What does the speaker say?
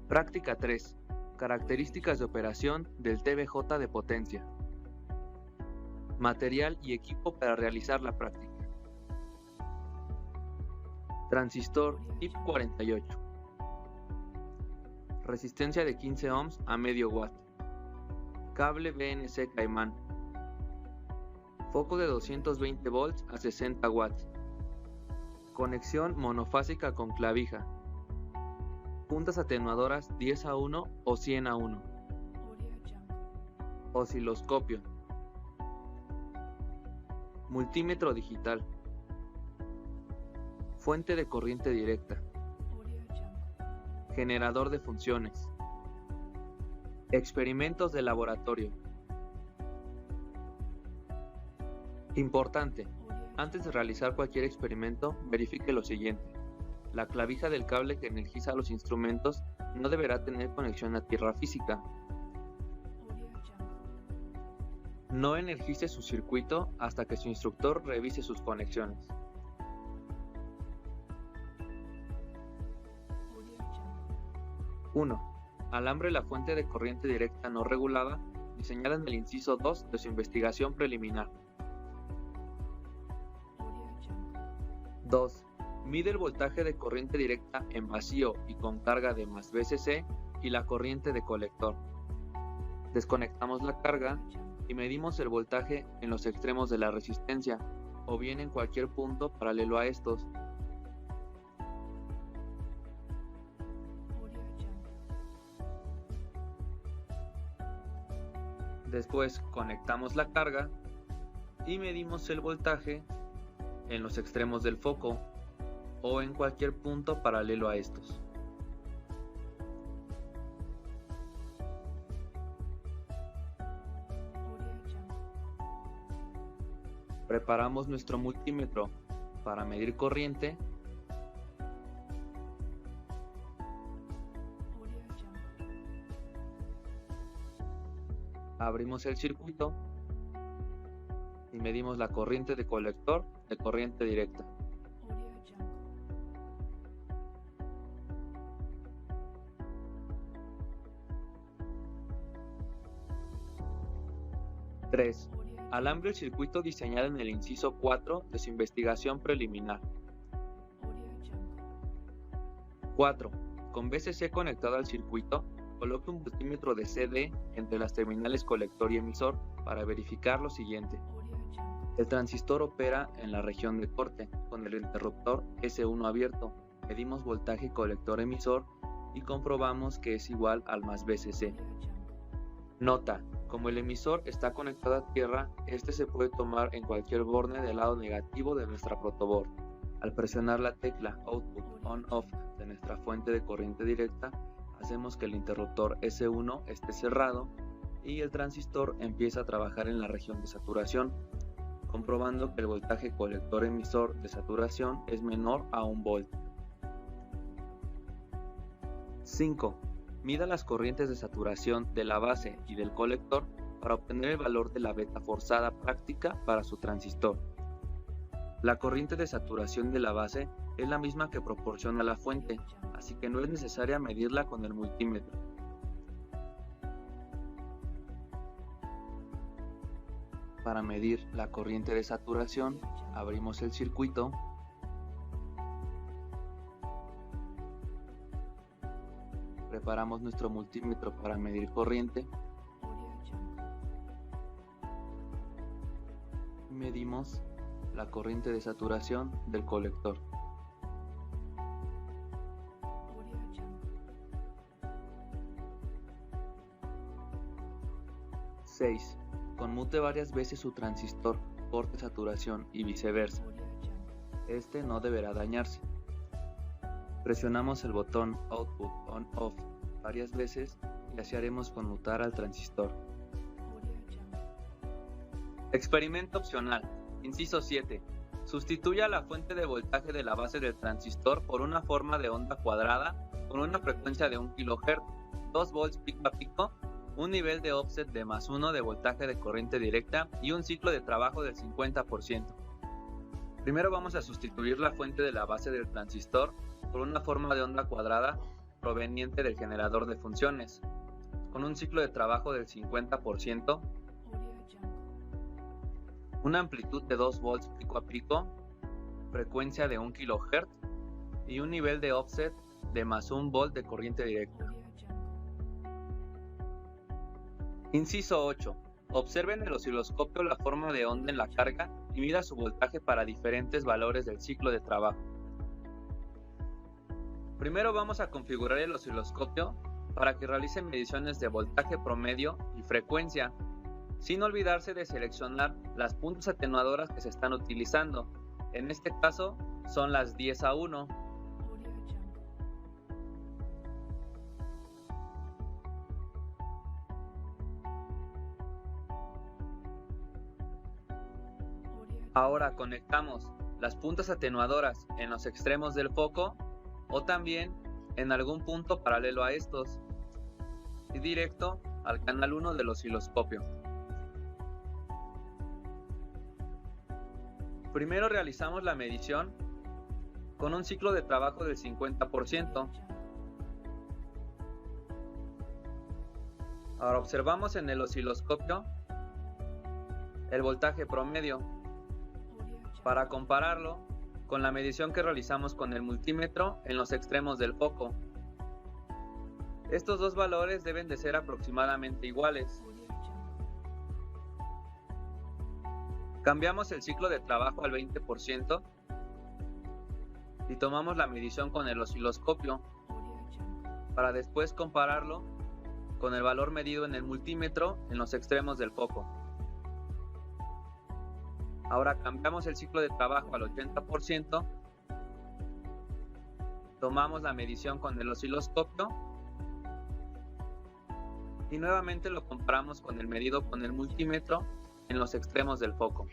Práctica 3. Características de operación del TVJ de potencia. Material y equipo para realizar la práctica. Transistor TIP 48. Resistencia de 15 ohms a medio watt. Cable BNC Caimán. Foco de 220 volts a 60 watts. Conexión monofásica con clavija. Puntas atenuadoras 10:1 o 100:1. Osciloscopio. Multímetro digital. Fuente de corriente directa. Generador de funciones. Experimentos de laboratorio. Importante: antes de realizar cualquier experimento, verifique lo siguiente. La clavija del cable que energiza los instrumentos no deberá tener conexión a tierra física. No energice su circuito hasta que su instructor revise sus conexiones. ¡1! Alambre la fuente de corriente directa no regulada diseñada en el inciso 2 de su investigación preliminar. 2. Mide el voltaje de corriente directa en vacío y con carga de más VCC y la corriente de colector. Desconectamos la carga y medimos el voltaje en los extremos de la resistencia o bien en cualquier punto paralelo a estos. Después conectamos la carga y medimos el voltaje en los extremos del foco o en cualquier punto paralelo a estos. Preparamos nuestro multímetro para medir corriente . Abrimos el circuito y medimos la corriente de colector de corriente directa. ¡3! Alambre el circuito diseñado en el inciso 4 de su investigación preliminar. 4. Con VCC conectado al circuito, coloque un multímetro de CD entre las terminales colector y emisor para verificar lo siguiente. El transistor opera en la región de corte con el interruptor S1 abierto. Medimos voltaje colector-emisor y comprobamos que es igual al más VCC. Nota: como el emisor está conectado a tierra, este se puede tomar en cualquier borne del lado negativo de nuestra protoboard. Al presionar la tecla Output On-Off de nuestra fuente de corriente directa, hacemos que el interruptor S1 esté cerrado y el transistor empieza a trabajar en la región de saturación, comprobando que el voltaje colector-emisor de saturación es menor a 1 volt. 5. Mida las corrientes de saturación de la base y del colector para obtener el valor de la beta forzada práctica para su transistor. La corriente de saturación de la base es la misma que proporciona la fuente, así que no es necesaria medirla con el multímetro. Para medir la corriente de saturación, abrimos el circuito . Preparamos nuestro multímetro para medir corriente . Medimos la corriente de saturación del colector. ¡6! Conmute varias veces su transistor, corte saturación y viceversa. Este no deberá dañarse. Presionamos el botón Output On-Off varias veces y así haremos conmutar al transistor. Experimento opcional. Inciso 7. Sustituya la fuente de voltaje de la base del transistor por una forma de onda cuadrada con una frecuencia de 1 kHz, 2 volts pico a pico, un nivel de offset de +1 de voltaje de corriente directa y un ciclo de trabajo del 50%. Primero vamos a sustituir la fuente de la base del transistor por una forma de onda cuadrada proveniente del generador de funciones, con un ciclo de trabajo del 50%, una amplitud de 2 volts pico a pico, frecuencia de 1 kHz y un nivel de offset de más 1 volt de corriente directa. Inciso 8. Observe en el osciloscopio la forma de onda en la carga y mida su voltaje para diferentes valores del ciclo de trabajo. Primero vamos a configurar el osciloscopio para que realice mediciones de voltaje promedio y frecuencia, sin olvidarse de seleccionar las puntas atenuadoras que se están utilizando. En este caso son las 10-1. Ahora conectamos las puntas atenuadoras en los extremos del foco o también en algún punto paralelo a estos y directo al canal 1 del osciloscopio. Primero realizamos la medición con un ciclo de trabajo del 50%. Ahora observamos en el osciloscopio el voltaje promedio para compararlo con la medición que realizamos con el multímetro en los extremos del foco. Estos dos valores deben de ser aproximadamente iguales. Cambiamos el ciclo de trabajo al 20% y tomamos la medición con el osciloscopio para después compararlo con el valor medido en el multímetro en los extremos del foco. Ahora cambiamos el ciclo de trabajo al 80%, tomamos la medición con el osciloscopio y nuevamente lo comparamos con el medido con el multímetro en los extremos del foco.